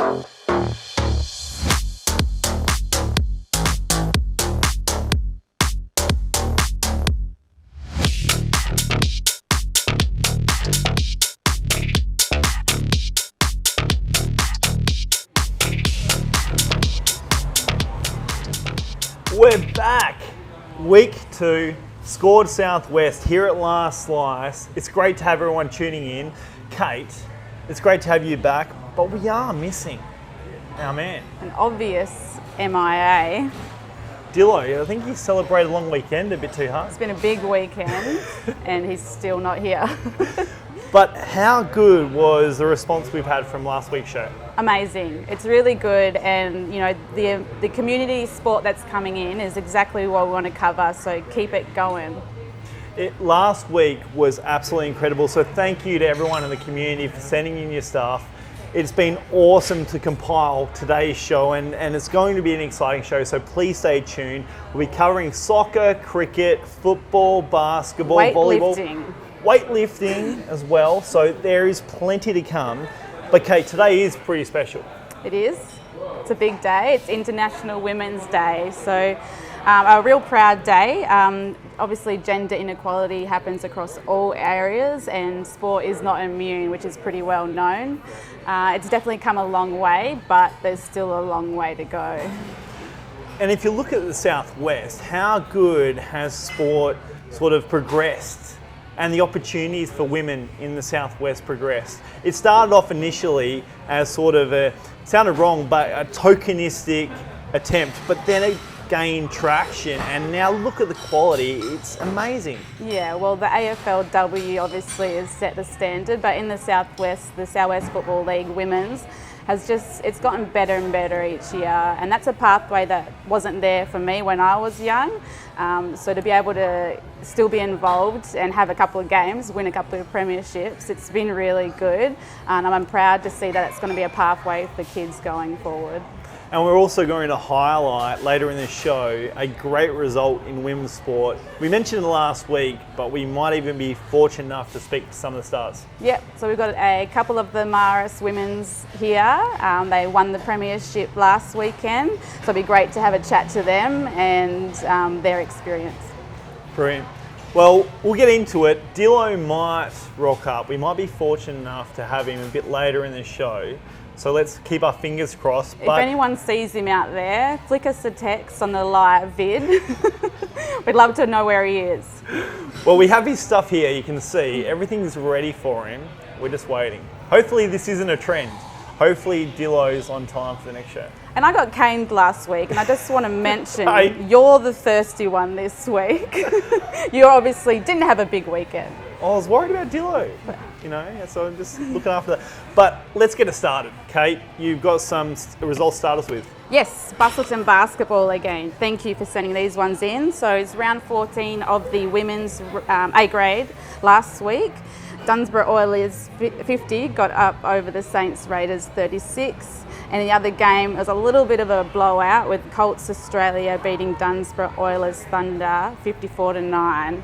We're back. Week 2, Scored Southwest here at Last Slice. It's great to have everyone tuning in. Kate, it's great to have you back, but we are missing our man. An obvious MIA. Dillo, I think he celebrated a long weekend a bit too hard. It's been a big weekend and he's still not here. But how good was the response we've had from last week's show? Amazing. It's really good, and you know the community sport that's coming in is exactly what we want to cover, so keep it going. Last week was absolutely incredible, so thank you to everyone in the community for sending in your stuff. It's been awesome to compile today's show, and it's going to be an exciting show, so please stay tuned. We'll be covering soccer, cricket, football, basketball, volleyball. Weightlifting as well, so there is plenty to come. But Kate, today is pretty special. It is. It's a big day. It's International Women's Day, so a real proud day. Obviously, gender inequality happens across all areas, and sport is not immune, which is pretty well known. It's definitely come a long way, but there's still a long way to go. And if you look at the Southwest, how good has sport sort of progressed? And the opportunities for women in the Southwest progressed. It started off initially as sort of sounded wrong, but a tokenistic attempt, but then it gained traction, and now look at the quality, it's amazing. Yeah, well, the AFLW obviously has set the standard, but in the Southwest, the Southwest Football League Women's it's gotten better and better each year, and that's a pathway that wasn't there for me when I was young. So to be able to still be involved and have a couple of games, win a couple of premierships, it's been really good, and I'm proud to see that it's going to be a pathway for kids going forward. And we're also going to highlight later in the show a great result in women's sport. We mentioned it last week, but we might even be fortunate enough to speak to some of the stars. Yep, so we've got a couple of the Marist women's here. They won the premiership last weekend, so it'll be great to have a chat to them and their experience. Brilliant. Well, we'll get into it. Dillo might rock up. We might be fortunate enough to have him a bit later in the show. So let's keep our fingers crossed. If anyone sees him out there, flick us a text on the live vid. We'd love to know where he is. Well, we have his stuff here, you can see. Everything's ready for him. We're just waiting. Hopefully this isn't a trend. Hopefully Dillo's on time for the next show. And I got caned last week, and I just want to mention, you're the thirsty one this week. You obviously didn't have a big weekend. I was worried about Dillo, so I'm just looking after that. But let's get it started. Kate, you've got some results to start us with. Yes, Busselton basketball again. Thank you for sending these ones in. So it's round 14 of the women's A grade last week. Dunsborough Oilers 50 got up over the Saints Raiders 36. And the other game was a little bit of a blowout with Colts Australia beating Dunsborough Oilers Thunder 54-9.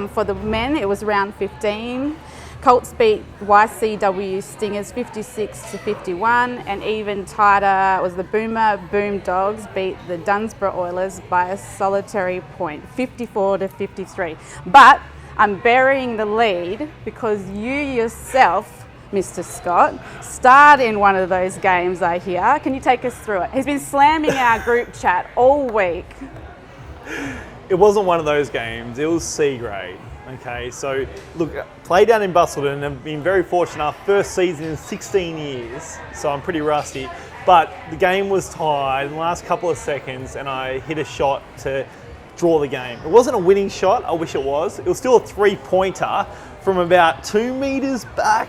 For the men, it was round 15. Colts beat YCW Stingers 56-51, and even tighter was the Boomer Boom Dogs beat the Dunsborough Oilers by a solitary point, 54-53. But I'm burying the lead because you yourself, Mr. Scott, starred in one of those games, I hear. Can you take us through it? He's been slamming our group chat all week. It wasn't one of those games, it was C grade. Okay, so look, played down in Busselton and I've been very fortunate. Our first season in 16 years, so I'm pretty rusty. But the game was tied in the last couple of seconds and I hit a shot to draw the game. It wasn't a winning shot, I wish it was. It was still a 3-pointer from about 2 meters back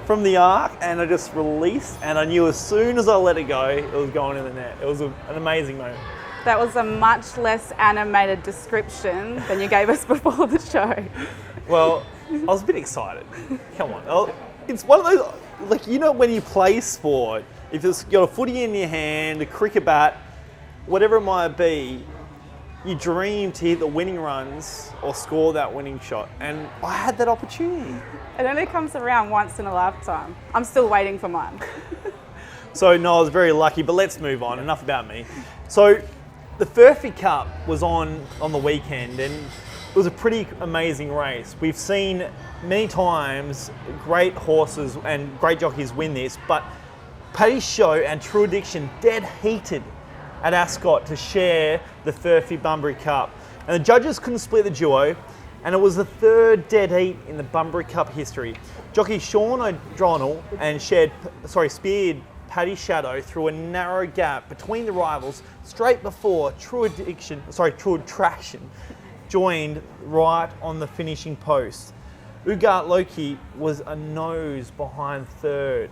from the arc, and I just released, and I knew as soon as I let it go, it was going in the net. It was an amazing moment. That was a much less animated description than you gave us before the show. Well, I was a bit excited. Come on. It's one of those, when you play sport, if you've got a footy in your hand, a cricket bat, whatever it might be, you dream to hit the winning runs or score that winning shot. And I had that opportunity. It only comes around once in a lifetime. I'm still waiting for mine. So no, I was very lucky, but let's move on. Enough about me. So the Furphy Cup was on the weekend, and it was a pretty amazing race. We've seen many times great horses and great jockeys win this, but Paddy Show and True Addiction dead heated at Ascot to share the Furphy Bunbury Cup. And the judges couldn't split the duo, and it was the third dead heat in the Bunbury Cup history. Jockey Sean O'Donnell speared Paddy Shadow through a narrow gap between the rivals straight before True Attraction joined right on the finishing post. Ugat Loki was a nose behind third.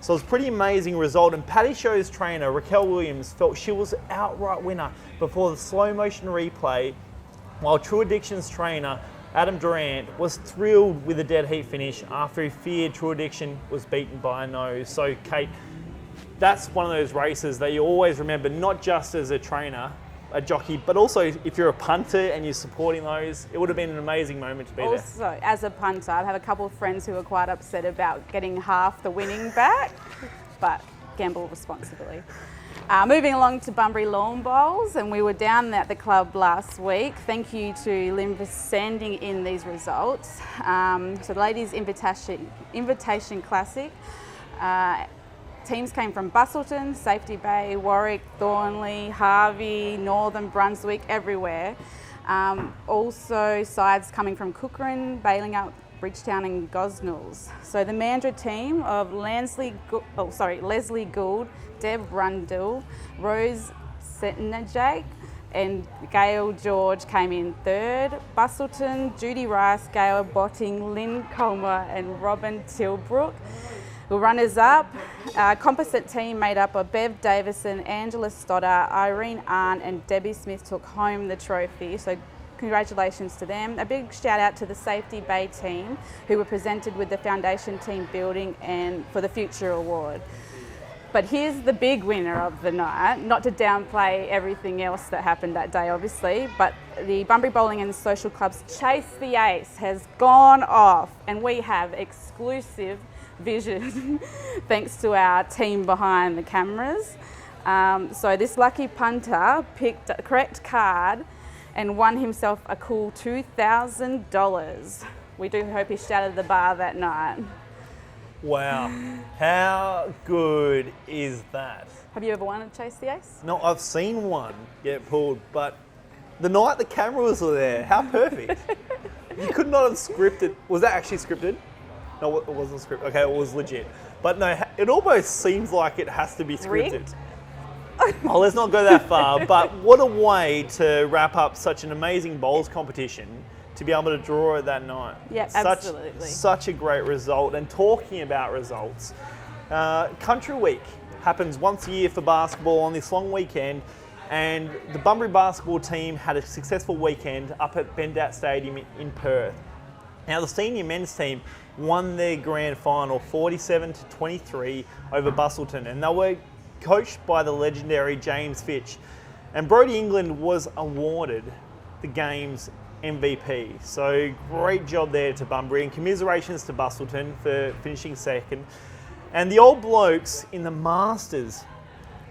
So it was a pretty amazing result, and Paddy Show's trainer, Raquel Williams, felt she was the outright winner before the slow motion replay, while True Addiction's trainer, Adam Durant, was thrilled with the dead heat finish after he feared True Addiction was beaten by a nose. So Kate, that's one of those races that you always remember, not just as a trainer, a jockey, but also if you're a punter and you're supporting those, it would have been an amazing moment to be there. Also, as a punter, I have a couple of friends who are quite upset about getting half the winning back, but gamble responsibly. Moving along to Bunbury Lawn Bowls, and we were down at the club last week. Thank you to Lynn for sending in these results. So the Ladies Invitation Classic. Teams came from Busselton, Safety Bay, Warwick, Thornley, Harvey, Northern Brunswick, everywhere. Also sides coming from Cookeran, Balingup, Bridgetown and Gosnells. So the Mandurah team of Leslie Gould, Deb Rundle, Rose Setnajake and Gail George came in third. Busselton, Judy Rice, Gail Botting, Lynn Colmer and Robin Tilbrook. The runners-up, composite team made up of Bev Davison, Angela Stoddart, Irene Arndt and Debbie Smith took home the trophy. So congratulations to them. A big shout out to the Safety Bay team who were presented with the Foundation Team Building and for the Future Award. But here's the big winner of the night, not to downplay everything else that happened that day obviously, but the Bunbury Bowling and Social Club's Chase the Ace has gone off, and we have exclusive vision thanks to our team behind the cameras. So this lucky punter picked a correct card and won himself a cool $2,000. We do hope he shattered the bar that night. Wow, how good is that? Have you ever won a Chase the Ace? No, I've seen one get pulled, but the night the cameras were there, how perfect. You could not have scripted. Was that actually scripted? No, it wasn't scripted. Okay, it was legit. But no, it almost seems like it has to be scripted. Rigged? Oh, let's not go that far, but what a way to wrap up such an amazing bowls competition, to be able to draw it that night. Yeah, absolutely. Such a great result. And talking about results, Country Week happens once a year for basketball on this long weekend, and the Bunbury basketball team had a successful weekend up at Bendat Stadium in Perth. Now the senior men's team won their grand final 47-23 over Busselton, and they were coached by the legendary James Fitch. And Brodie England was awarded the game's MVP. So great job there to Bunbury, and commiserations to Busselton for finishing second. And the old blokes in the Masters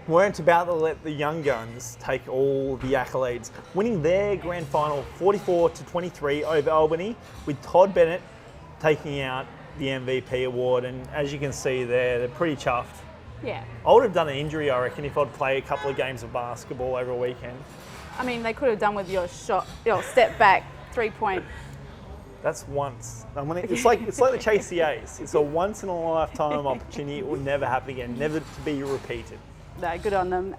weren't about to let the young guns take all the accolades, winning their grand final 44-23 over Albany, with Todd Bennett taking out the MVP award. And as you can see there, they're pretty chuffed. Yeah. I would have done an injury, I reckon, if I'd play a couple of games of basketball over a weekend. I mean, they could have done with your shot, your step back 3-point. That's once. It's like the Chase the Ace. It's a once in a lifetime opportunity. It will never happen again, never to be repeated. No, good on them.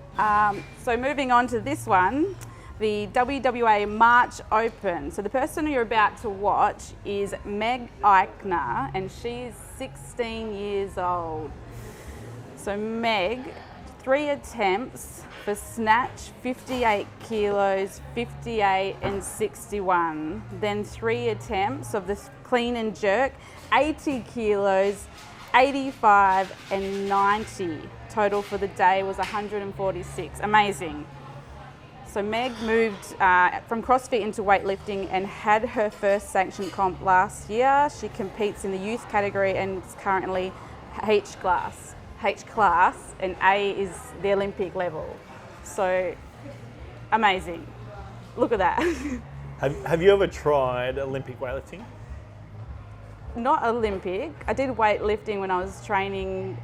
So moving on to this one, the WWA March Open. So the person you're about to watch is Meg Eichner, and she's 16 years old. So Meg, 3 attempts for snatch, 58 kilos, 58 and 61. Then 3 attempts of the clean and jerk, 80 kilos, 85 and 90. Total for the day was 146. Amazing. So Meg moved from CrossFit into weightlifting and had her first sanctioned comp last year. She competes in the youth category and is currently H class. H class, and A is the Olympic level. So amazing. Look at that. Have you ever tried Olympic weightlifting? Not Olympic. I did weightlifting when I was training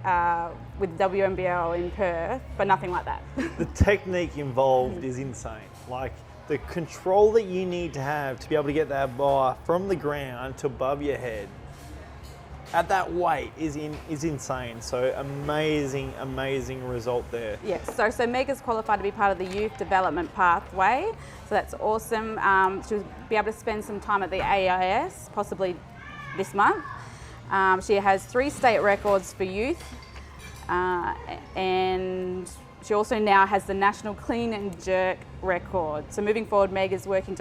with WNBL in Perth, but nothing like that. The technique involved is insane. Like the control that you need to have to be able to get that bar from the ground to above your head at that weight is insane. So amazing result there. Yes, so Mega's qualified to be part of the youth development pathway. So that's awesome. She'll be able to spend some time at the AIS, possibly this month. She has 3 state records for youth, and she also now has the national clean and jerk record. So moving forward, Meg is working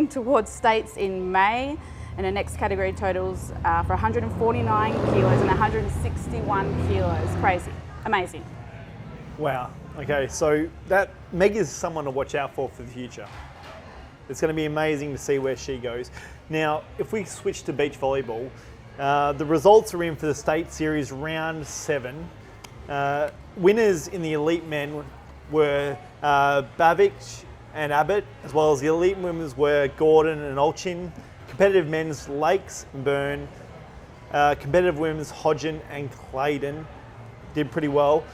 towards states in May, and her next category totals for 149 kilos and 161 kilos. Crazy, amazing. Wow. Okay, so that Meg is someone to watch out for the future. It's going to be amazing to see where she goes. Now, if we switch to beach volleyball, the results are in for the state series round 7. Winners in the elite men were Bavic and Abbott, as well as the elite women's were Gordon and Olchin. Competitive men's Lakes and Byrne. Competitive women's Hodgen and Clayton did pretty well.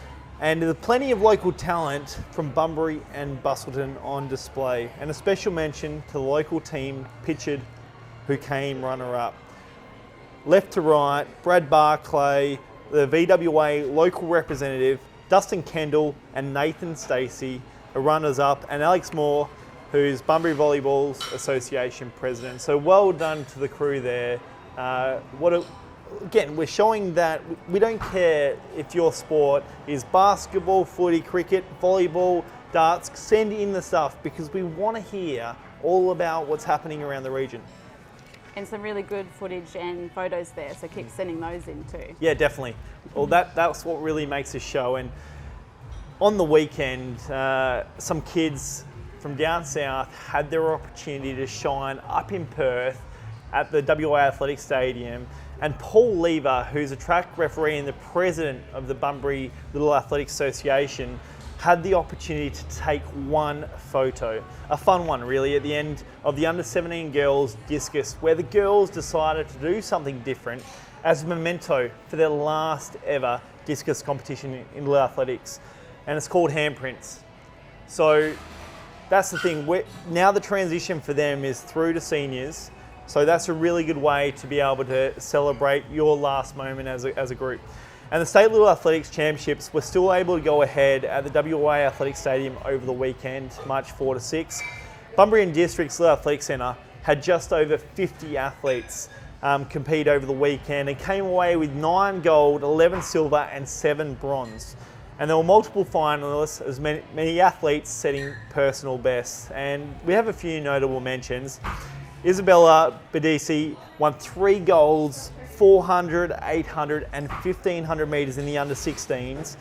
And there's plenty of local talent from Bunbury and Bustleton on display. And a special mention to the local team, Pitchard, who came runner-up. Left to right, Brad Barclay, the VWA local representative, Dustin Kendall and Nathan Stacey are runners-up, and Alex Moore, who's Bunbury Volleyball Association president. So well done to the crew there. Again, we're showing that we don't care if your sport is basketball, footy, cricket, volleyball, darts. Send in the stuff because we want to hear all about what's happening around the region. And some really good footage and photos there, so keep sending those in too. Yeah, definitely. Well, that's what really makes this show. And on the weekend, some kids from down south had their opportunity to shine up in Perth at the WA Athletic Stadium. And Paul Lever, who's a track referee and the president of the Bunbury Little Athletic Association, had the opportunity to take one photo, a fun one really, at the end of the under-17 girls discus, where the girls decided to do something different as a memento for their last ever discus competition in Little Athletics. And it's called Handprints. So that's the thing, now the transition for them is through to seniors. So that's a really good way to be able to celebrate your last moment as a group. And the State Little Athletics Championships were still able to go ahead at the WA Athletic Stadium over the weekend, March 4 to 6. Bunbury and District's Little Athletic Centre had just over 50 athletes compete over the weekend and came away with 9 gold, 11 silver and 7 bronze. And there were multiple finalists, as many athletes setting personal bests. And we have a few notable mentions. Isabella Badisi won 3 golds, 400, 800 and 1500 metres in the under-16s.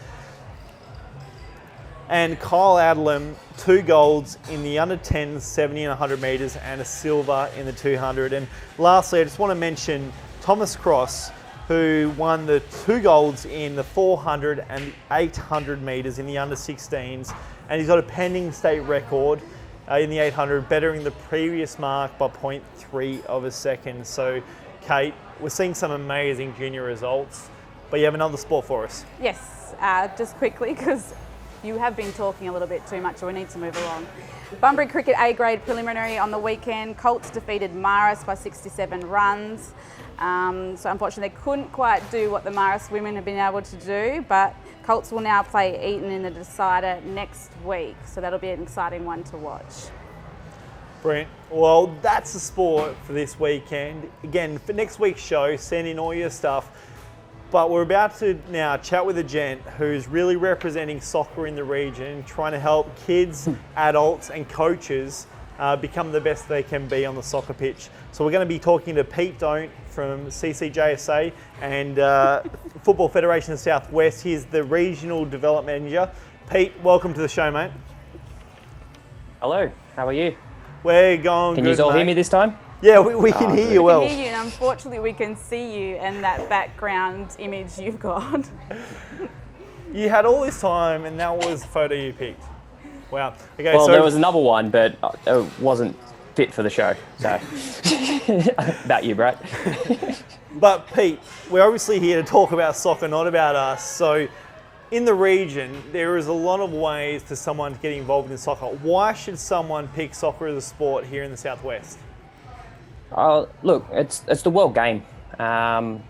And Kyle Adlam, 2 golds in the under-10s, 70 and 100 metres and a silver in the 200. And lastly, I just want to mention Thomas Cross, who won the 2 golds in the 400 and 800 metres in the under-16s. And he's got a pending state record in the 800, bettering the previous mark by 0.3 of a second. So, Kate, we're seeing some amazing junior results, but you have another sport for us. Yes, just quickly, because you have been talking a little bit too much, so we need to move along. Bunbury Cricket A grade preliminary on the weekend. Colts defeated Marist by 67 runs. So unfortunately, they couldn't quite do what the Marist women have been able to do, but Colts will now play Eton in the decider next week. So that'll be an exciting one to watch. Brilliant. Well, that's the sport for this weekend. Again, for next week's show, send in all your stuff. But we're about to now chat with a gent who's really representing soccer in the region, trying to help kids, adults and coaches become the best they can be on the soccer pitch. So we're going to be talking to Pete Don't from CCJSA and Football Federation of South West. He's the Regional Development Manager. Pete, welcome to the show, mate. Hello, how are you? We're going Can good, you all mate. hear me this time? Yeah, we can hear you well. We can hear you, and unfortunately we can see you and that background image you've got. You had all this time, and that was the photo you picked. Wow. Okay, Well, so there was another one, but it wasn't fit for the show. So, about you, Brett. But Pete, we're obviously here to talk about soccer, not about us. So in the region, there is a lot of ways for someone to get involved in soccer. Why should someone pick soccer as a sport here in the Southwest? Look, it's the world game, and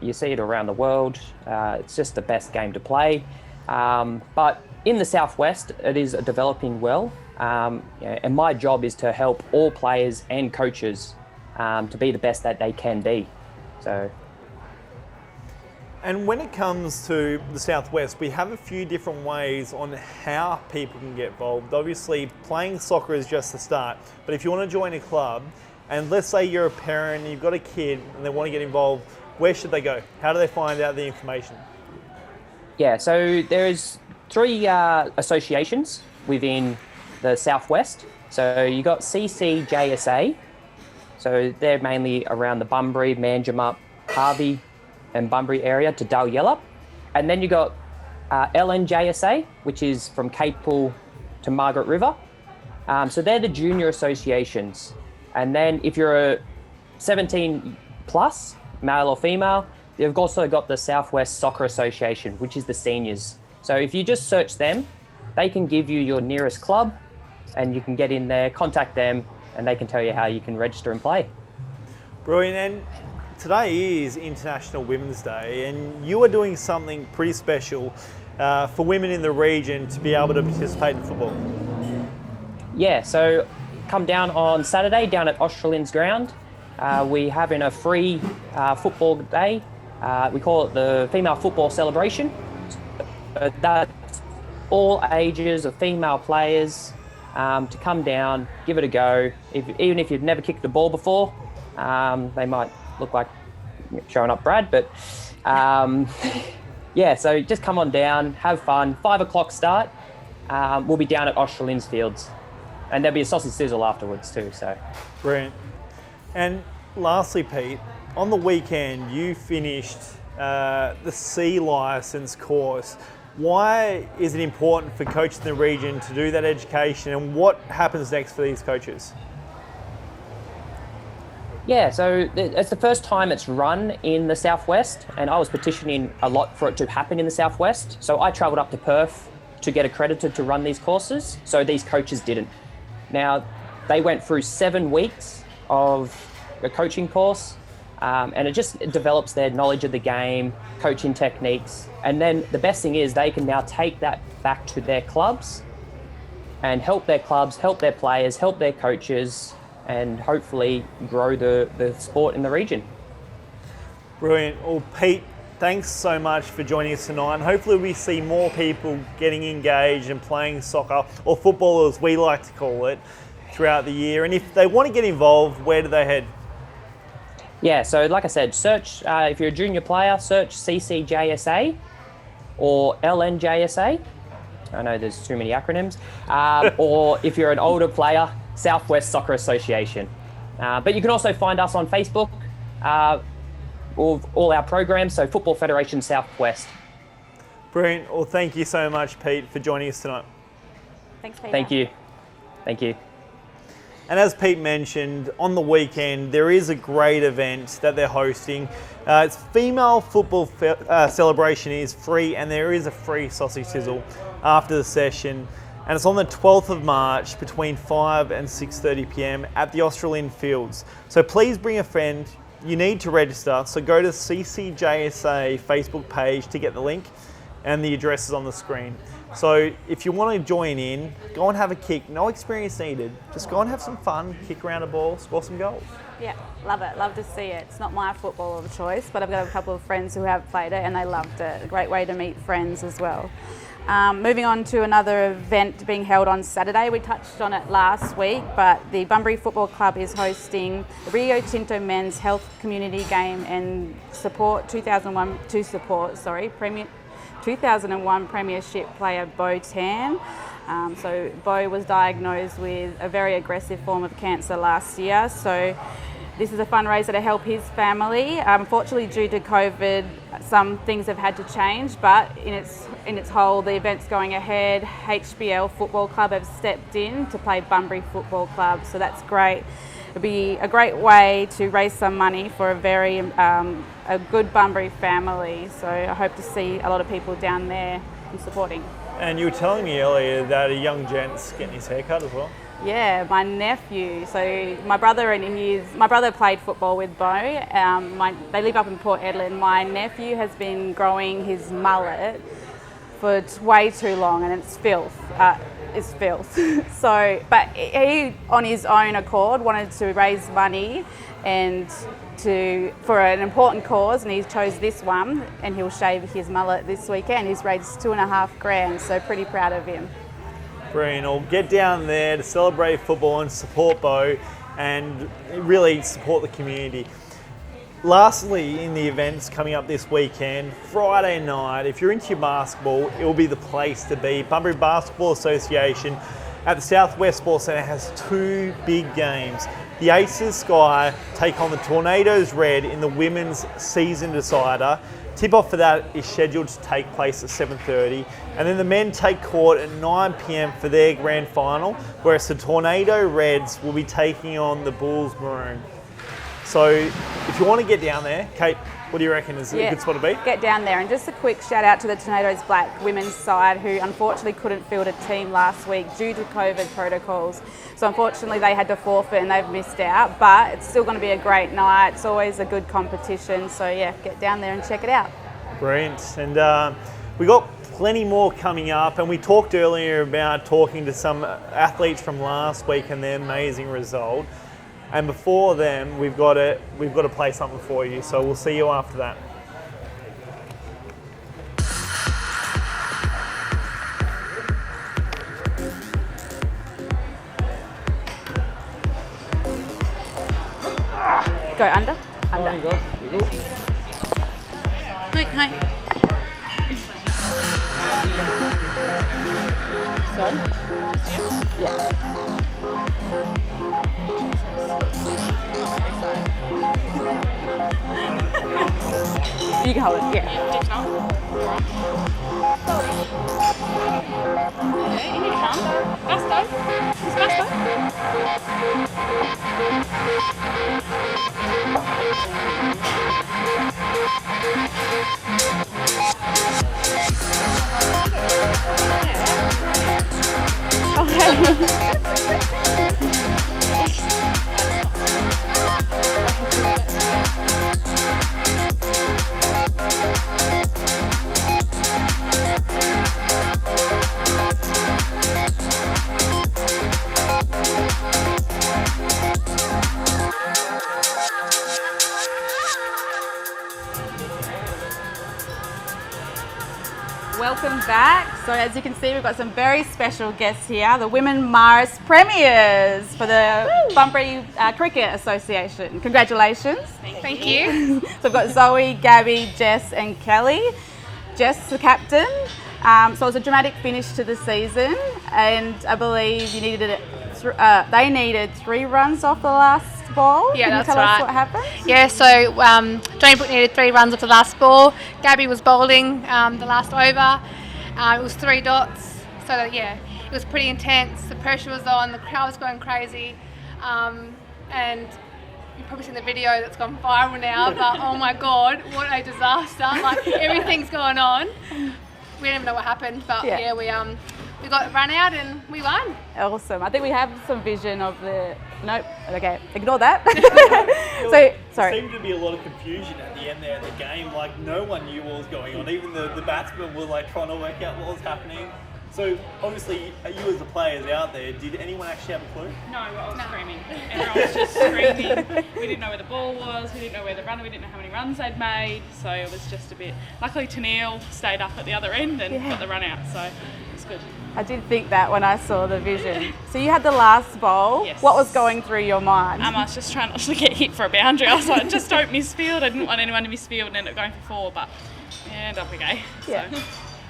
you see it around the world. It's just the best game to play. But in the Southwest, it is developing well. And my job is to help all players and coaches to be the best that they can be. So. And when it comes to the Southwest, we have a few different ways on how people can get involved. Obviously, playing soccer is just the start. But if you want to join a club, and let's say you're a parent and you've got a kid and they want to get involved, where should they go? How do they find out the information? Yeah, so there's 3 associations within the Southwest. So you got CCJSA. So they're mainly around the Bunbury, Manjimup, Harvey and Bunbury area to Dalyella. And then you got LNJSA, which is from Capel to Margaret River. So they're the junior associations. And then if you're a 17 plus, male or female, they've also got the Southwest Soccer Association, which is the seniors. So if you just search them, they can give you your nearest club and you can get in there, contact them, and they can tell you how you can register and play. Brilliant. And today is International Women's Day, and you are doing something pretty special for women in the region to be able to participate in football. Yeah, so come down on Saturday down at Australians Ground. We're having a free football day. We call it the Female Football Celebration. That's all ages of female players to come down, give it a go. Even if you've never kicked the ball before, they might look like showing up Brad, but yeah, so just come on down, have fun. 5 o'clock start. We'll be down at Australians Fields. And there'll be a sausage sizzle afterwards too, so. Brilliant. And lastly, Pete, on the weekend you finished the C licence course. Why is it important for coaches in the region to do that education, and what happens next for these coaches? Yeah, so it's the first time it's run in the Southwest, and I was petitioning a lot for it to happen in the Southwest. So I travelled up to Perth to get accredited to run these courses, so these coaches didn't. Now, they went through 7 weeks of a coaching course, and it just develops their knowledge of the game, coaching techniques, and then the best thing is they can now take that back to their clubs and help their clubs, help their players, help their coaches, and hopefully grow the sport in the region. Brilliant. Well, Pete, thanks so much for joining us tonight, and hopefully we see more people getting engaged and playing soccer, or football as we like to call it, throughout the year. And if they want to get involved, where do they head? Yeah, so like I said, search, if you're a junior player, search CCJSA or LNJSA. I know there's too many acronyms. Or if you're an older player, Southwest Soccer Association. But you can also find us on Facebook, all our programs, so Football Federation Southwest. Brilliant. Well, thank you so much, Pete, for joining us tonight. Thanks, Peter. Thank you. Thank you. And as Pete mentioned, on the weekend there is a great event that they're hosting. It's Female Football Celebration. Is free, and there is a free sausage sizzle after the session. And it's on the 12th of March between 5 and 6:30 p.m. at the Australian Fields. So please bring a friend. You need to register. So go to CCJSA Facebook page to get the link, and the address is on the screen. So if you want to join in, go and have a kick. No experience needed. Just go and have some fun, kick around a ball, score some goals. Yeah, love it. Love to see it. It's not my football of choice, but I've got a couple of friends who have played it and they loved it. A great way to meet friends as well. Moving on to another event being held on Saturday. We touched on it last week, but the Bunbury Football Club is hosting the Rio Tinto Men's Health Community Game and 2001 Premiership player Bo Tan. So Bo was diagnosed with a very aggressive form of cancer last year. So this is a fundraiser to help his family. Unfortunately, due to COVID, some things have had to change, but in its whole, the event's going ahead. HBL Football Club have stepped in to play Bunbury Football Club, so that's great. It'll be a great way to raise some money for a good Bunbury family. So I hope to see a lot of people down there and supporting. And you were telling me earlier that a young gent's getting his haircut as well. Yeah, my nephew. So my brother played football with Bo. They live up in Port Edlin. My nephew has been growing his mullet for way too long, and it's filth. It's filth. So, but he, on his own accord, wanted to raise money for an important cause, and he chose this one. And he'll shave his mullet this weekend. He's raised $2,500, so pretty proud of him. Brilliant. I'll get down there to celebrate football and support Bo and really support the community. Lastly, in the events coming up this weekend, Friday night, if you're into your basketball, it will be the place to be. Bunbury Basketball Association at the Southwest Sports Centre has two big games. The Aces Sky take on the Tornadoes Red in the women's season decider. Tip-off for that is scheduled to take place at 7:30, and then the men take court at 9 p.m. for their grand final, whereas the Tornado Reds will be taking on the Bulls Maroon. So if you want to get down there, Kate, what do you reckon is a good spot to be? Get down there. And just a quick shout out to the Tornadoes Black women's side, who unfortunately couldn't field a team last week due to COVID protocols. So unfortunately they had to forfeit and they've missed out, but it's still going to be a great night. It's always a good competition. So yeah, get down there and check it out. Brilliant. And we got plenty more coming up, and we talked earlier about talking to some athletes from last week and their amazing result. And before then, we've got to play something for you. So we'll see you after that. Go under. Under. Okay. Sorry? Yeah. You can hold it, yeah. Okay, in your trunk. Basto. It's Basto. Welcome back. So as you can see, we've got some very special guests here, the Women Marist Premiers for the Bunbury Cricket Association. Congratulations. Thank you. So we've got Zoe, Gabby, Jess and Kelly. Jess, the captain. So it was a dramatic finish to the season, and I believe you needed they needed 3 runs off the last ball. Yeah, Can that's you tell right. us what happened? Yeah, so Jane Brook needed 3 runs off the last ball. Gabby was bowling the last over. It was 3 dots. So yeah, it was pretty intense. The pressure was on. The crowd was going crazy. And you've probably seen the video that's gone viral now. But oh my God, what a disaster! Like everything's going on. We don't even know what happened. But yeah, we got run out and we won. Awesome. I think we have some vision of the... Nope. Okay, ignore that. So, sorry. There seemed to be a lot of confusion at the end there of the game. Like, no one knew what was going on. Even the batsmen were like trying to work out what was happening. So obviously, you as the players out there, did anyone actually have a clue? No, I was screaming. Everyone was just screaming. We didn't know where the ball was, we didn't know where the runner, we didn't know how many runs they'd made. So it was just a bit... Luckily, Tennille stayed up at the other end and got the run out, so it was good. I did think that when I saw the vision. So you had the last bowl. Yes. What was going through your mind? I was just trying not to get hit for a boundary. I was like, just don't misfield. I didn't want anyone to misfield and end up going for 4, but yeah, ended up okay. Yeah. So.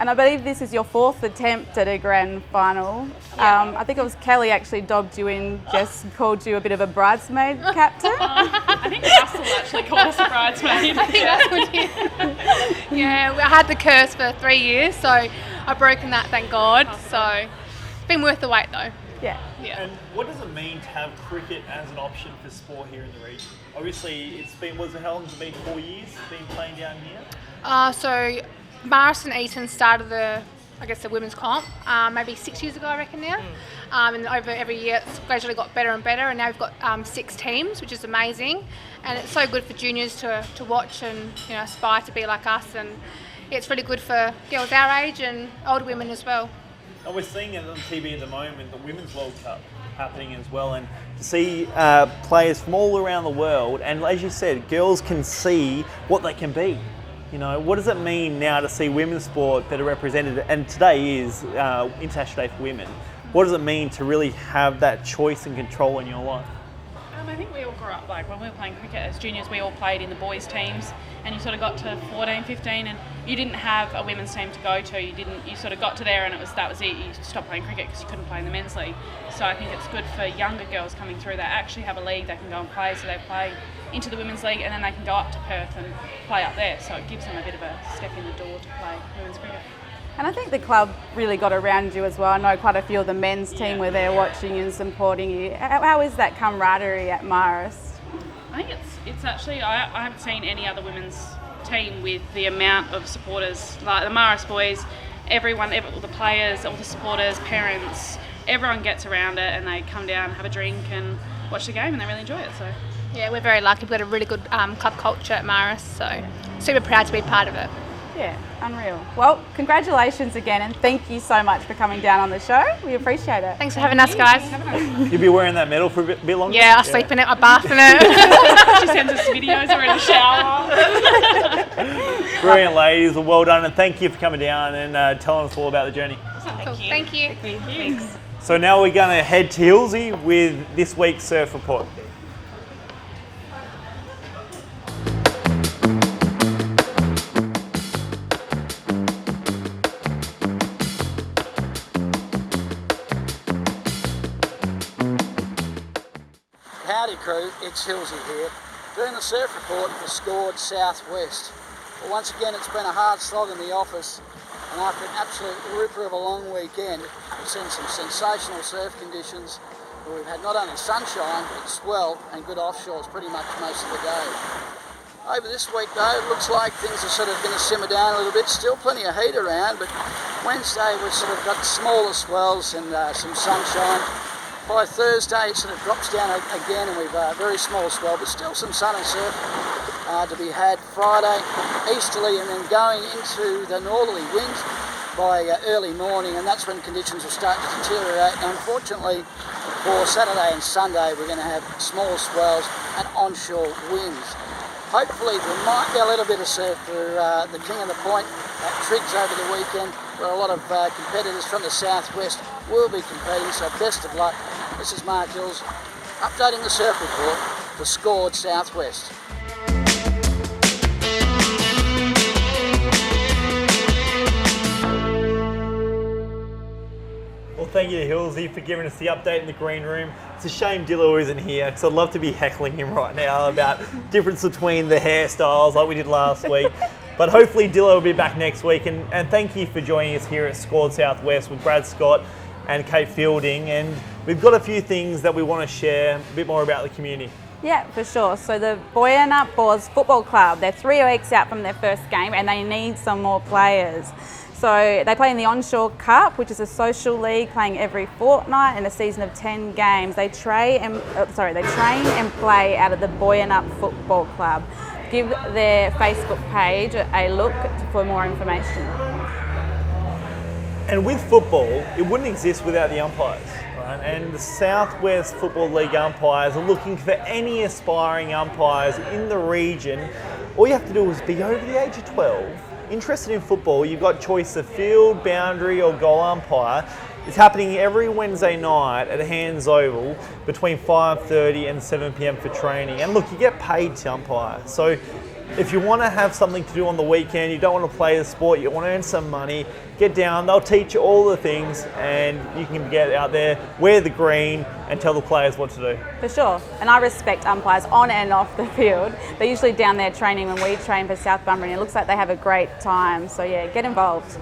And I believe this is your 4th attempt at a grand final. I think it was Kelly actually dobbed you in, just called you a bit of a bridesmaid captain. I think Russell actually called us a bridesmaid. I think that's what it is. Yeah, I had the curse for 3 years, so I've broken that, thank God. So it's been worth the wait though. Yeah. Yeah. And what does it mean to have cricket as an option for sport here in the region? Obviously, it's been, how long has it been? 4 years been playing down here? So Marist and Eton started the women's comp maybe 6 years ago, I reckon now. And over every year it's gradually got better and better, and now we've got 6 teams, which is amazing. And it's so good for juniors to watch and aspire to be like us. And it's really good for girls our age and older women as well. And we're seeing it on TV at the moment, the Women's World Cup happening as well, and to see players from all around the world, and as you said, girls can see what they can be. What does it mean now to see women's sport better represented? And today is International Day for Women. What does it mean to really have that choice and control in your life? I think we all grew up, like when we were playing cricket as juniors, we all played in the boys' teams, and you sort of got to 14, 15, and you didn't have a women's team to go to. You sort of got to there, and that was it. You stopped playing cricket because you couldn't play in the men's league. So I think it's good for younger girls coming through that actually have a league they can go and play. So they play into the women's league, and then they can go up to Perth and play up there. So it gives them a bit of a step in the door to play women's cricket. And I think the club really got around you as well. I know quite a few of the men's team were there watching and supporting you. How is that camaraderie at Marist? I think it's actually, I haven't seen any other women's team with the amount of supporters. Like the Marist boys, everyone, all the players, all the supporters, parents, everyone gets around it and they come down, have a drink and watch the game, and they really enjoy it. So Yeah, we're very lucky. We've got a really good club culture at Marist, so super proud to be part of it. Yeah, unreal. Well, congratulations again, and thank you so much for coming down on the show. We appreciate it. Thanks for having us, guys. You'll be wearing that medal for a bit longer? Yeah, I sleep in it, I bath in it. she sends us videos, we're in the shower. Brilliant, ladies. Well, well done, and thank you for coming down and telling us all about the journey. Cool. Thank you. Thanks. So now we're going to head to Hilsey with this week's surf report. Howdy crew, it's Hilsey here, doing the surf report for Scored Southwest. Well, once again it's been a hard slog in the office, and after an absolute ripper of a long weekend, we've seen some sensational surf conditions where we've had not only sunshine but swell and good offshores pretty much most of the day. Over this week though, it looks like things are sort of going to simmer down a little bit, still plenty of heat around, but Wednesday we've sort of got smaller swells and some sunshine. By Thursday it sort of drops down again and we've very small swell, but still some sun and surf to be had. Friday, easterly, and then going into the northerly winds by early morning, and that's when conditions will start to deteriorate. And unfortunately for Saturday and Sunday we're going to have small swells and onshore winds. Hopefully there might be a little bit of surf for the King of the Point at Triggs over the weekend, where a lot of competitors from the southwest will be competing, so best of luck. This is Mark Hills updating the surf report for Scored Southwest. Well, thank you to Hilsey for giving us the update in the green room. It's a shame Dillo isn't here, because I'd love to be heckling him right now about difference between the hairstyles like we did last week. But hopefully Dillo will be back next week. And thank you for joining us here at Scored Southwest with Brad Scott and Kate Fielding. And we've got a few things that we want to share a bit more about the community. Yeah, for sure. So the Boyanup Boars Football Club, they're 3 weeks out from their first game and they need some more players. So they play in the Onshore Cup, which is a social league playing every fortnight in a season of 10 games. They train and play out of the Boyanup Football Club. Give their Facebook page a look for more information. And with football, it wouldn't exist without the umpires, right? And the Southwest Football League umpires are looking for any aspiring umpires in the region. All you have to do is be over the age of 12. Interested in football, you've got choice of field, boundary or goal umpire. It's happening every Wednesday night at Hands Oval between 5:30 and 7 p.m. for training. And look, you get paid to umpire. So if you want to have something to do on the weekend, you don't want to play the sport, you want to earn some money, get down, they'll teach you all the things and you can get out there, wear the green and tell the players what to do. For sure. And I respect umpires on and off the field. They're usually down there training when we train for South Bunbury and it looks like they have a great time. So yeah, get involved.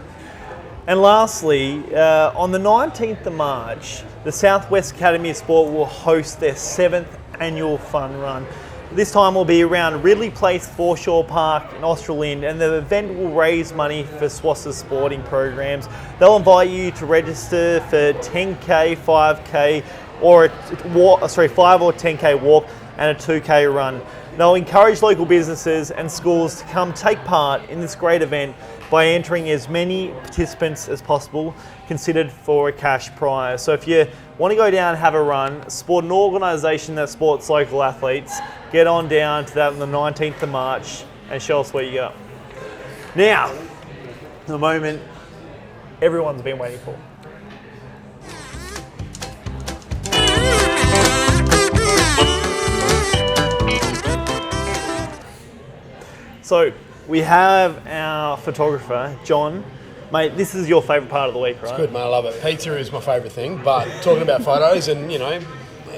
And lastly, on the 19th of March, the Southwest Academy of Sport will host their 7th annual fun run. This time will be around Ridley Place, Foreshore Park in Australind, and the event will raise money for SWAS's sporting programs. They'll invite you to register for 10k, 5k, or 5 or 10k walk and a 2k run. They'll encourage local businesses and schools to come take part in this great event by entering as many participants as possible, considered for a cash prize. So if you want to go down and have a run, support an organisation that supports local athletes, get on down to that on the 19th of March and show us where you go. Now, the moment everyone's been waiting for. So we have our photographer, John. Mate, this is your favourite part of the week, right? It's good, mate. I love it. Pizza is my favourite thing, but talking about photos and,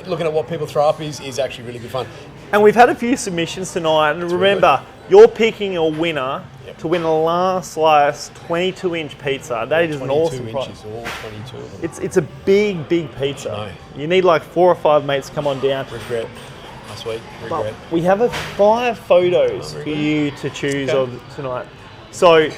looking at what people throw up is actually really good fun. And we've had a few submissions tonight, and remember, you're picking a winner to win the last slice 22-inch pizza. That is an awesome prize. 22 inches, all 22 of them. It's a big, big pizza. I know. You need like 4 or 5 mates to come on down. Regret. Last week, But regret. we have 5 photos for you to choose of tonight. So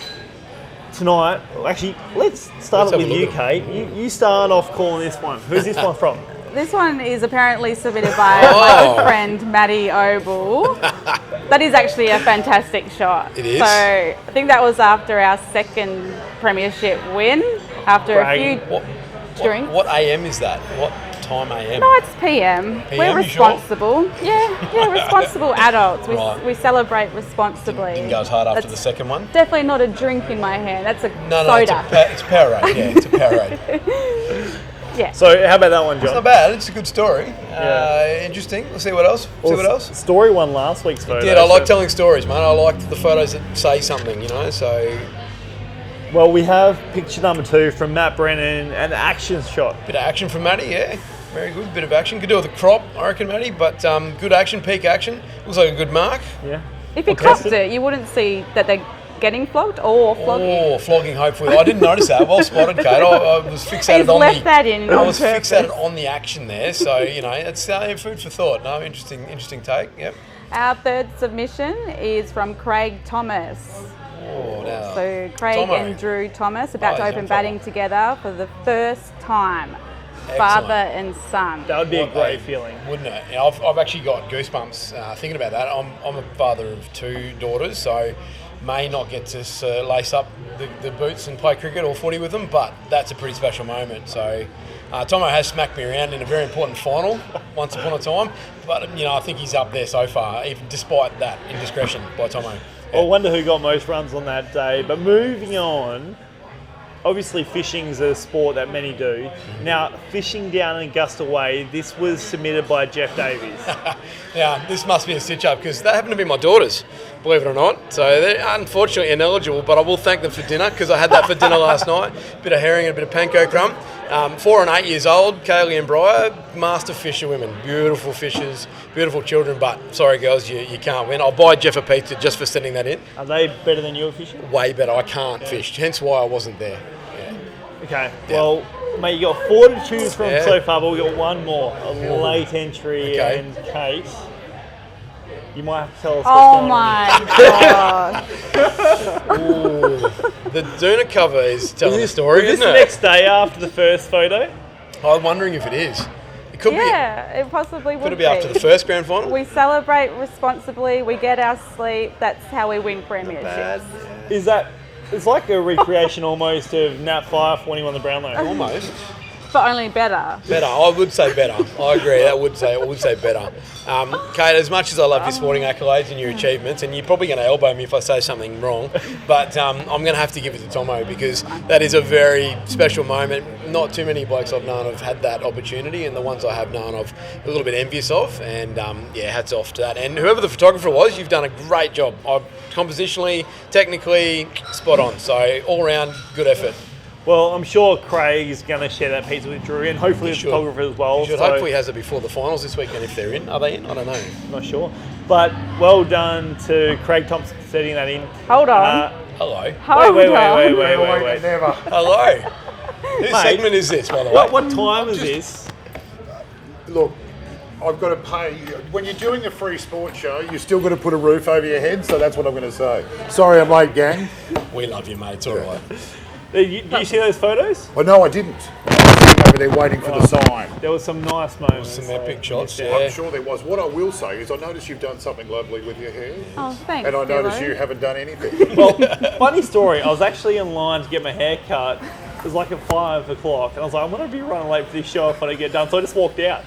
tonight, actually, let's start Let's it have with a you, look at Kate. You start off calling this one. Who's this one from? This one is apparently submitted by my good friend Maddie Oble. That is actually a fantastic shot. It is. So I think that was after our second premiership win. After Bragging. a few drinks. What AM is that? What time AM? No, it's PM. We're you sure? responsible. Yeah, responsible adults. Right. We celebrate responsibly. Didn't go as hard after That's the second one? Definitely not a drink in my hand. That's a No, soda. it's a Powerade. Yeah, it's a Powerade. Yeah. So how about that one, John? It's not bad. It's a good story. Yeah. Interesting. Let's see what else. See what else. Story won last week's photo. Yeah, I like so- telling stories, man. I like the photos that say something, so Well, we have picture number 2 from Matt Brennan, an action shot. bit of action from Matty, yeah. Very good, bit of action. Could do with a crop, I reckon, Matty, but good action, peak action. Looks like a good mark. Yeah. If you Okay. cropped it, you wouldn't see that they're getting flogged or flogging. Oh, flogging, hopefully. I didn't notice that. Well spotted, Kate. I was fixated He's on left that in I on was purpose. fixated on the action there, so, it's food for thought. No, interesting take, yep. Our third submission is from Craig Thomas. Oh, now. So Craig Tomo. and Drew Thomas about to he's open on batting together for the first time. Father and son. That would be a What great a- feeling. Wouldn't it? I've actually got goosebumps thinking about that. I'm a father of 2 daughters, so may not get to lace up the boots and play cricket or footy with them, but that's a pretty special moment. So Tomo has smacked me around in a very important final once upon a time, but I think he's up there so far, even despite that indiscretion by Tomo. I wonder who got most runs on that day. But moving on, obviously fishing's a sport that many do. Now, fishing down in Augusta Way, this was submitted by Jeff Davies. Now, this must be a stitch-up because they happen to be my daughters, believe it or not. So they're unfortunately ineligible, but I will thank them for dinner because I had that for dinner last night. A bit of herring and a bit of panko crumb. 4 and 8 years old, Kaylee and Briar, master fisher women. Beautiful fishers, beautiful children, but sorry girls, you can't win. I'll buy Jeff a pizza just for sending that in. Are they better than you at fishing? Way better, I can't fish, hence why I wasn't there. Yeah. Okay, well, mate, you got 4 to choose from Yeah. so far, but we got one more. A late entry, Okay. and Kate, you might have to tell us what's Oh going on. my god. The Doona cover is telling the story, Was this isn't the it? next day after the first photo? I'm wondering if it is. It could Yeah, it possibly be. would Could it be after the first grand final? We celebrate responsibly, we get our sleep, that's how we win premierships. Is that, it's like a recreation almost of Nat Fyfe when he won the Brownlow. Almost. but only better. Better, I would say better. I agree. I would say better. Kate, as much as I love your sporting accolades and your achievements, and you're probably going to elbow me if I say something wrong, but I'm going to have to give it to Tomo because that is a very special moment. Not too many blokes I've known have had that opportunity, and the ones I have known I've a little bit envious of. And hats off to that. And whoever the photographer was, you've done a great job. Compositionally, technically, spot on. So all round, good effort. Well, I'm sure Craig is going to share that pizza with Drew and hopefully the photographer as well. He should. Hopefully he has it before the finals this weekend if they're in. Are they in? I don't know. Not sure. But well done to Craig Thompson for setting that in. Hold on. Hello. Wait. Never. Hello. Whose segment is this, by the way? What time is this? Look, I've got to pay. When you're doing a free sports show, you still got to put a roof over your head, so that's what I'm going to say. Sorry I'm late, gang. We love you, mate. It's all right. Did you see those photos? Oh, no, I didn't. I was sitting over there waiting for the sign. There was some nice moments. Some epic shots, Yeah. I'm sure there was. What I will say is I notice you've done something lovely with your hair. Oh, thanks. And I notice Dylan. you haven't done anything. Well, funny story. I was actually in line to get my hair cut. It was like at 5 o'clock. And I was like, I'm going to be running late for this show if I don't get done. So I just walked out.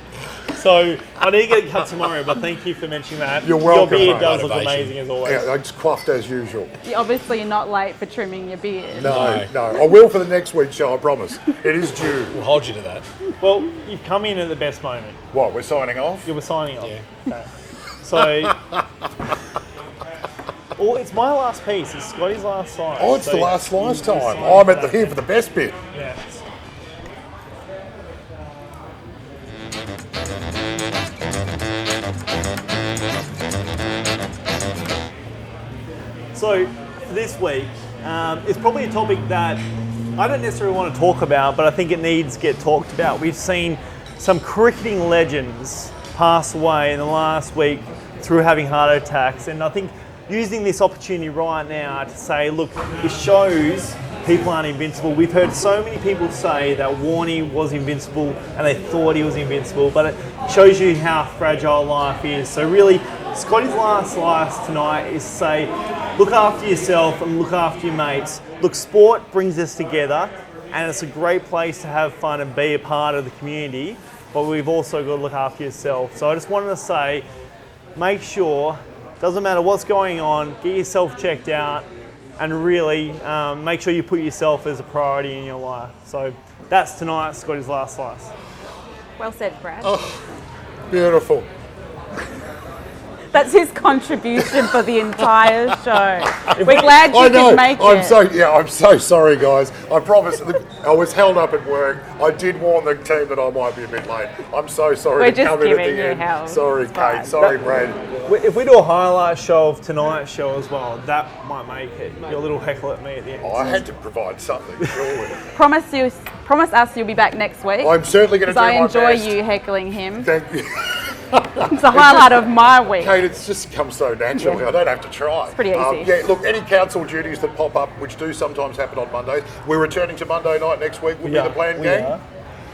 So I need to get it cut tomorrow, but thank you for mentioning that. You're welcome, Your beard mate. does look Motivation. amazing as always. Yeah, it's coiffed as usual. You're obviously not late for trimming your beard. No. I will for the next week's show, I promise. It is due. We'll hold you to that. Well, you've come in at the best moment. What, we're signing off? You were signing off. Yeah. Okay. So, well, it's my last piece. It's Scotty's last slice. Oh, it's So the last slice you time. sign I'm at that. here for the best bit. Yeah. So, for this week, it's probably a topic that I don't necessarily want to talk about, but I think it needs to get talked about. We've seen some cricketing legends pass away in the last week through having heart attacks, and I think using this opportunity right now to say, look, it shows people aren't invincible. We've heard so many people say that Warnie was invincible and they thought he was invincible, but it shows you how fragile life is. So really, Scotty's last slice tonight is to say, look after yourself and look after your mates. Look, sport brings us together and it's a great place to have fun and be a part of the community, but we've also got to look after yourself. So I just wanted to say, make sure, doesn't matter what's going on, get yourself checked out and really make sure you put yourself as a priority in your life. So that's tonight, Scotty's last slice. Well said, Brad. Oh, beautiful. That's his contribution for the entire show. We're glad you I know. could make it. I'm so sorry, guys. I promise. I was held up at work. I did warn the team that I might be a bit late. I'm so sorry We're to just come in at giving the you end. hell. Sorry, It's Kate. fine. Sorry, Brad. If we do a highlight show of tonight's show as well, that might make it. Your little heckle at me at the end. I had to provide something, surely. Promise us you'll be back next week. I'm certainly going to do Because I my enjoy best. you heckling him. Thank you. It's a highlight of my week. Kate, it's just come so naturally. I don't have to try. It's pretty easy. Yeah, look, any council duties that pop up, which do sometimes happen on Mondays, we're returning to Monday night next week. Would be the plan, gang?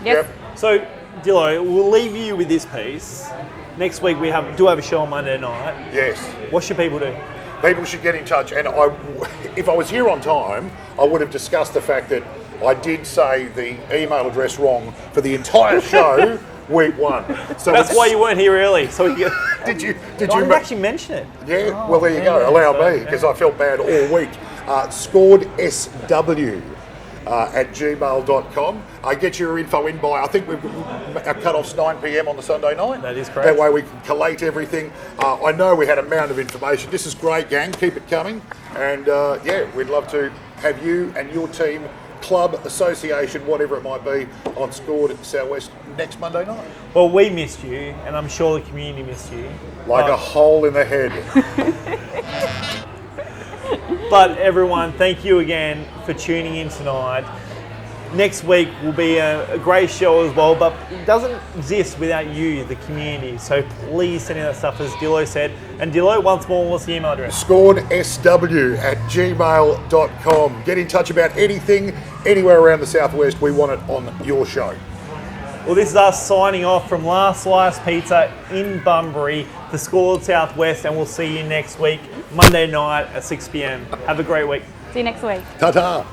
Yes. Yep. So, Dillo, we'll leave you with this piece. Next week we do have a show on Monday night. Yes. What should people do? People should get in touch. And if I was here on time, I would have discussed the fact that I did say the email address wrong for the entire show, week one. So That's why you weren't here early. So you, did you I didn't actually mention it. Yeah, well, there you go. Allow me, because I felt bad all week. Scored SW at gmail.com. Get your info in by, I think our cut-off's 9 p.m. on the Sunday night. That is correct. That way we can collate everything. I know we had a mound of information. This is great, gang. Keep it coming. And we'd love to have you and your team, club, association, whatever it might be, on Scored Southwest next Monday night. Well, we missed you, and I'm sure the community missed you. Like a hole in the head. But everyone, thank you again for tuning in tonight. Next week will be a great show as well, but it doesn't exist without you, the community. So please send in that stuff, as Dillo said. And Dillo, once more, what's the email address? ScoredSW at gmail.com. Get in touch about anything, anywhere around the Southwest. We want it on your show. Well, this is us signing off from Last Slice Pizza in Bunbury, the Scored Southwest, and we'll see you next week, Monday night at 6 p.m. Have a great week. See you next week. Ta-ta.